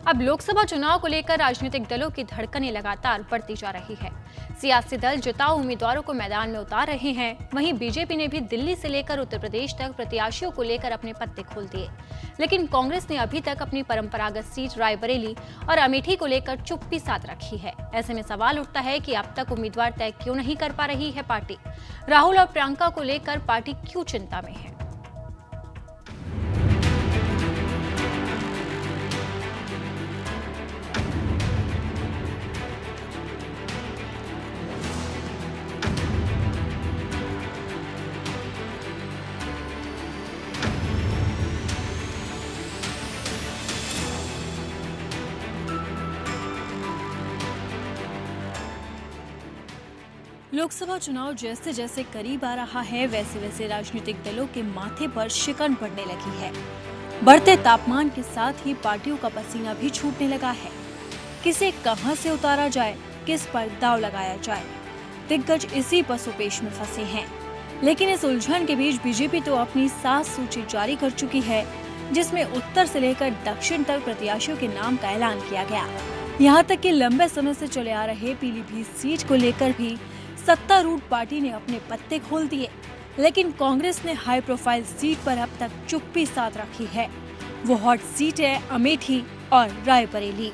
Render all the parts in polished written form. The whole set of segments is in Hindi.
अब लोकसभा चुनाव को लेकर राजनीतिक दलों की धड़कनें लगातार बढ़ती जा रही है। सियासी दल जुटाऊ उम्मीदवारों को मैदान में उतार रहे हैं। वहीं बीजेपी ने भी दिल्ली से लेकर उत्तर प्रदेश तक प्रत्याशियों को लेकर अपने पत्ते खोल दिए, लेकिन कांग्रेस ने अभी तक अपनी परंपरागत सीट रायबरेली और अमेठी को लेकर चुप्पी साध रखी है। ऐसे में सवाल उठता है कि अब तक उम्मीदवार तय क्यों नहीं कर पा रही है पार्टी। राहुल और प्रियंका को लेकर पार्टी क्यों चिंता में है? लोकसभा चुनाव जैसे जैसे करीब आ रहा है, वैसे वैसे राजनीतिक दलों के माथे पर शिकन पड़ने लगी है। बढ़ते तापमान के साथ ही पार्टियों का पसीना भी छूटने लगा है। किसे कहां से उतारा जाए, किस पर दांव लगाया जाए, दिग्गज इसी पसोपेश में फंसे हैं। लेकिन इस उलझन के बीच बीजेपी तो अपनी 7 सूची जारी कर चुकी है, जिसमें उत्तर से लेकर दक्षिण तक प्रत्याशियों के नाम का ऐलान किया गया। यहाँ तक कि लंबे समय से चले आ रहे पीलीभीत सीट को लेकर भी सत्तारूढ़ पार्टी ने अपने पत्ते खोल दिए। लेकिन कांग्रेस ने हाई प्रोफाइल सीट पर अब तक चुप्पी साध रखी है। वो हॉट सीट है अमेठी और रायबरेली।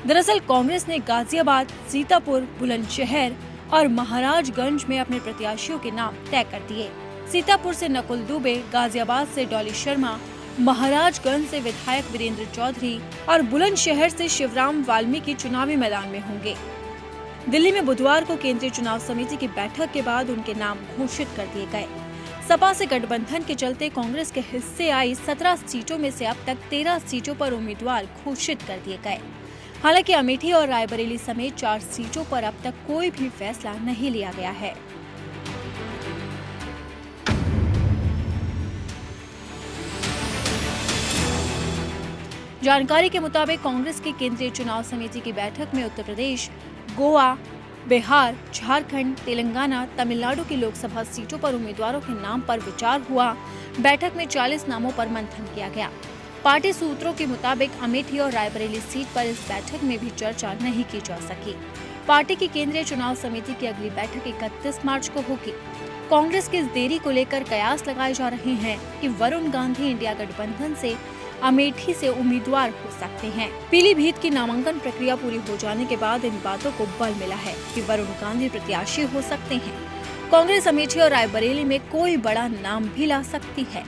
दरअसल कांग्रेस ने गाजियाबाद, सीतापुर, बुलंदशहर और महाराजगंज में अपने प्रत्याशियों के नाम तय कर दिए। सीतापुर से नकुल दुबे, गाजियाबाद से डॉली शर्मा, महाराजगंज से विधायक वीरेंद्र चौधरी और बुलंदशहर से शिवराम वाल्मीकि चुनावी मैदान में होंगे। दिल्ली में बुधवार को केंद्रीय चुनाव समिति की बैठक के बाद उनके नाम घोषित कर दिए गए। सपा से गठबंधन के चलते कांग्रेस के हिस्से आई 17 सीटों में से अब तक 13 सीटों पर उम्मीदवार घोषित कर दिए गए। हालांकि अमेठी और रायबरेली समेत 4 सीटों पर अब तक कोई भी फैसला नहीं लिया गया है। जानकारी के मुताबिक कांग्रेस की केंद्रीय चुनाव समिति की बैठक में उत्तर प्रदेश, गोवा, बिहार, झारखंड, तेलंगाना, तमिलनाडु की लोकसभा सीटों पर उम्मीदवारों के नाम पर विचार हुआ। बैठक में 40 नामों पर मंथन किया गया। पार्टी सूत्रों के मुताबिक अमेठी और रायबरेली सीट पर इस बैठक में भी चर्चा नहीं की जा सकी। पार्टी की केंद्रीय चुनाव समिति की अगली बैठक 31 मार्च को होगी। कांग्रेस की इस देरी को लेकर कयास लगाए जा रहे हैं कि वरुण गांधी इंडिया गठबंधन से अमेठी से उम्मीदवार हो सकते हैं। पीलीभीत की नामांकन प्रक्रिया पूरी हो जाने के बाद इन बातों को बल मिला है कि वरुण गांधी प्रत्याशी हो सकते हैं। कांग्रेस अमेठी और रायबरेली में कोई बड़ा नाम भी ला सकती है।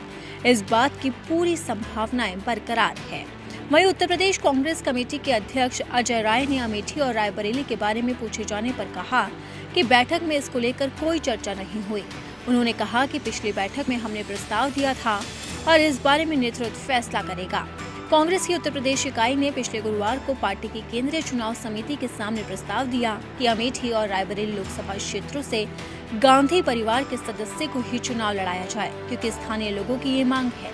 इस बात की पूरी संभावनाएं बरकरार है। वहीं उत्तर प्रदेश कांग्रेस कमेटी के अध्यक्ष अजय राय ने अमेठी और रायबरेली के बारे में पूछे जाने पर कहा कि बैठक में इसको लेकर कोई चर्चा नहीं हुई। उन्होंने कहा कि पिछली बैठक में हमने प्रस्ताव दिया था और इस बारे में नेतृत्व फैसला करेगा। कांग्रेस की उत्तर प्रदेश इकाई ने पिछले गुरुवार को पार्टी की केंद्रीय चुनाव समिति के सामने प्रस्ताव दिया कि अमेठी और रायबरेली लोकसभा क्षेत्रों से गांधी परिवार के सदस्य को ही चुनाव लड़ाया जाए, क्योंकि स्थानीय लोगों की ये मांग है।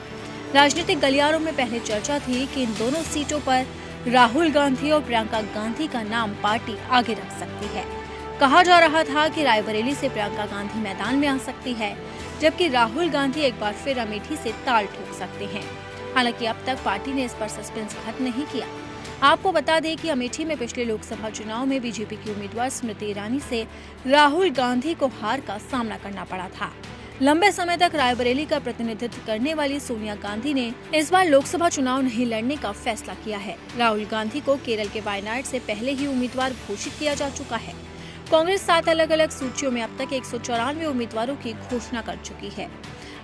राजनीतिक गलियारों में पहले चर्चा थी कि इन दोनों सीटों पर राहुल गांधी और प्रियंका गांधी का नाम पार्टी आगे रख सकती है। कहा जा रहा था कि रायबरेली से प्रियंका गांधी मैदान में आ सकती है, जबकि राहुल गांधी एक बार फिर अमेठी से ताल ठोक सकते हैं। हालांकि अब तक पार्टी ने इस पर सस्पेंस खत्म नहीं किया। आपको बता दें कि अमेठी में पिछले लोकसभा चुनाव में बीजेपी की उम्मीदवार स्मृति ईरानी से राहुल गांधी को हार का सामना करना पड़ा था। लंबे समय तक रायबरेली का प्रतिनिधित्व करने वाली सोनिया गांधी ने इस बार लोकसभा चुनाव नहीं लड़ने का फैसला किया है। राहुल गांधी को केरल के वायनाड से पहले ही उम्मीदवार घोषित किया जा चुका है। कांग्रेस 7 अलग अलग सूचियों में अब तक 194 उम्मीदवारों की घोषणा कर चुकी है।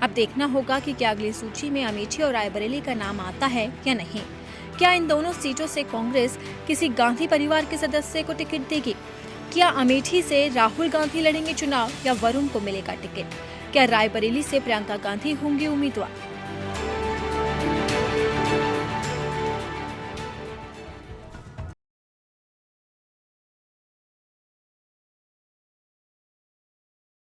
अब देखना होगा कि क्या अगली सूची में अमेठी और रायबरेली का नाम आता है या नहीं। क्या इन दोनों सीटों से कांग्रेस किसी गांधी परिवार के सदस्य को टिकट देगी? क्या अमेठी से राहुल गांधी लड़ेंगे चुनाव या वरुण को मिलेगा टिकट? क्या रायबरेली से प्रियंका गांधी होंगी उम्मीदवार?